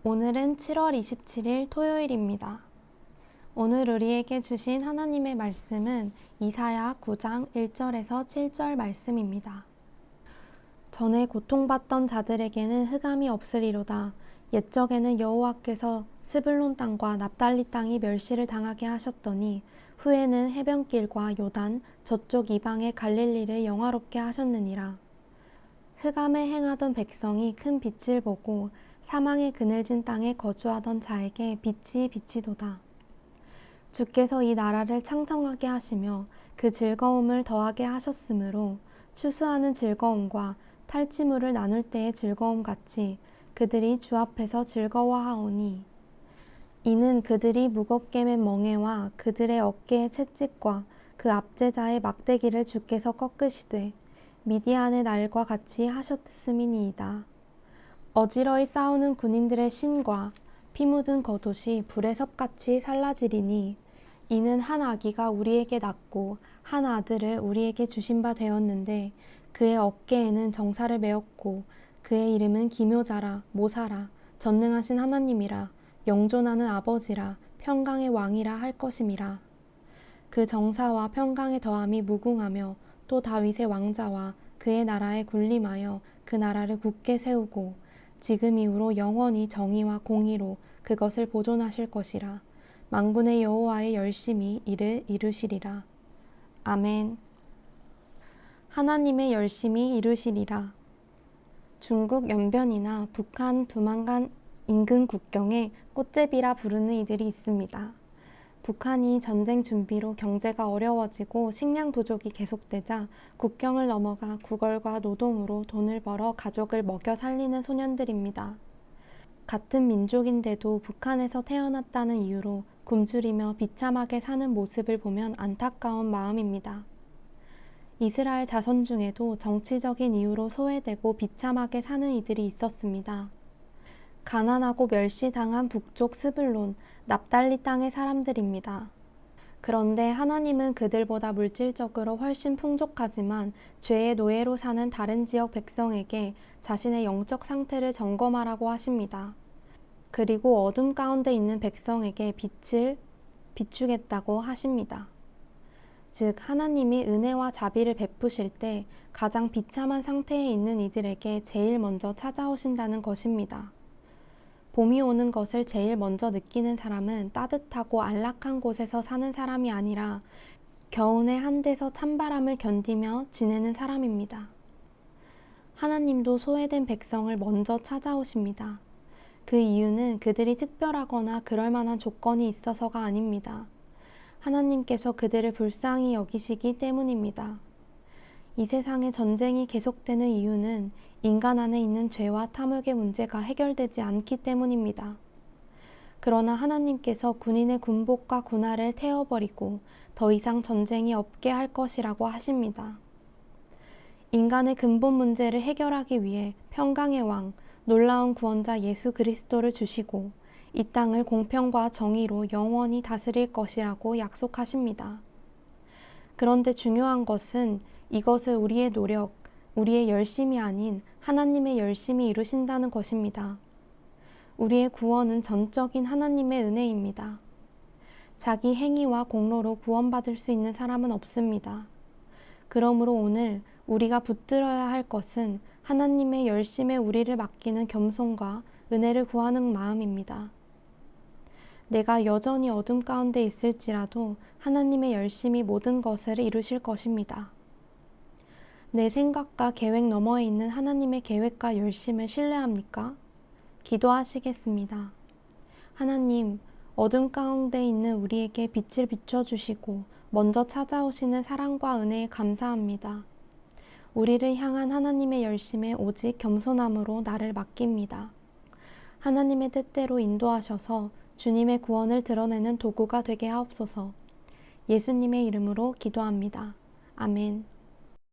오늘은 7월 27일 토요일입니다. 오늘 우리에게 주신 하나님의 말씀은 이사야 9장 1절에서 7절 말씀입니다. 전에 고통받던 자들에게는 흑암이 없으리로다. 옛적에는 여호와께서 스불론 땅과 납달리 땅이 멸시를 당하게 하셨더니 후에는 해변길과 요단 저쪽 이방의 갈릴리를 영화롭게 하셨느니라. 흑암에 행하던 백성이 큰 빛을 보고 사망의 그늘진 땅에 거주하던 자에게 빛이 비치도다. 주께서 이 나라를 창성하게 하시며 그 즐거움을 더하게 하셨으므로 추수하는 즐거움과 탈취물을 나눌 때의 즐거움 같이 그들이 주 앞에서 즐거워하오니 이는 그들이 무겁게 맨 멍에와 그들의 어깨의 채찍과 그 압제자의 막대기를 주께서 꺾으시되 미디안의 날과 같이 하셨음이니이다. 어지러이 싸우는 군인들의 신과 피 묻은 겉옷이 불의 섭같이 살라지리니 이는 한 아기가 우리에게 낳고 한 아들을 우리에게 주신 바 되었는데 그의 어깨에는 정사를 메었고 그의 이름은 기묘자라 모사라 전능하신 하나님이라 영존하는 아버지라 평강의 왕이라 할 것임이라. 그 정사와 평강의 더함이 무궁하며 또 다윗의 왕자와 그의 나라에 군림하여 그 나라를 굳게 세우고 지금 이후로 영원히 정의와 공의로 그것을 보존하실 것이라. 만군의 여호와의 열심히 이를 이루시리라. 아멘. 하나님의 열심히 이루시리라. 중국 연변이나 북한 두만강 인근 국경에 꽃제비라 부르는 이들이 있습니다. 북한이 전쟁 준비로 경제가 어려워지고 식량 부족이 계속되자 국경을 넘어가 구걸과 노동으로 돈을 벌어 가족을 먹여 살리는 소년들입니다. 같은 민족인데도 북한에서 태어났다는 이유로 굶주리며 비참하게 사는 모습을 보면 안타까운 마음입니다. 이스라엘 자손 중에도 정치적인 이유로 소외되고 비참하게 사는 이들이 있었습니다. 가난하고 멸시당한 북쪽 스불론, 납달리 땅의 사람들입니다. 그런데 하나님은 그들보다 물질적으로 훨씬 풍족하지만 죄의 노예로 사는 다른 지역 백성에게 자신의 영적 상태를 점검하라고 하십니다. 그리고 어둠 가운데 있는 백성에게 빛을 비추겠다고 하십니다. 즉 하나님이 은혜와 자비를 베푸실 때 가장 비참한 상태에 있는 이들에게 제일 먼저 찾아오신다는 것입니다. 봄이 오는 것을 제일 먼저 느끼는 사람은 따뜻하고 안락한 곳에서 사는 사람이 아니라 겨우내 한 데서 찬바람을 견디며 지내는 사람입니다. 하나님도 소외된 백성을 먼저 찾아오십니다. 그 이유는 그들이 특별하거나 그럴 만한 조건이 있어서가 아닙니다. 하나님께서 그들을 불쌍히 여기시기 때문입니다. 이 세상에 전쟁이 계속되는 이유는 인간 안에 있는 죄와 탐욕의 문제가 해결되지 않기 때문입니다. 그러나 하나님께서 군인의 군복과 군화를 태워버리고 더 이상 전쟁이 없게 할 것이라고 하십니다. 인간의 근본 문제를 해결하기 위해 평강의 왕, 놀라운 구원자 예수 그리스도를 주시고 이 땅을 공평과 정의로 영원히 다스릴 것이라고 약속하십니다. 그런데 중요한 것은 이것을 우리의 노력, 우리의 열심이 아닌 하나님의 열심히 이루신다는 것입니다. 우리의 구원은 전적인 하나님의 은혜입니다. 자기 행위와 공로로 구원받을 수 있는 사람은 없습니다. 그러므로 오늘 우리가 붙들어야 할 것은 하나님의 열심에 우리를 맡기는 겸손과 은혜를 구하는 마음입니다. 내가 여전히 어둠 가운데 있을지라도 하나님의 열심히 모든 것을 이루실 것입니다. 내 생각과 계획 너머에 있는 하나님의 계획과 열심을 신뢰합니까? 기도하시겠습니다. 하나님, 어둠 가운데 있는 우리에게 빛을 비춰주시고 먼저 찾아오시는 사랑과 은혜에 감사합니다. 우리를 향한 하나님의 열심에 오직 겸손함으로 나를 맡깁니다. 하나님의 뜻대로 인도하셔서 주님의 구원을 드러내는 도구가 되게 하옵소서. 예수님의 이름으로 기도합니다. 아멘.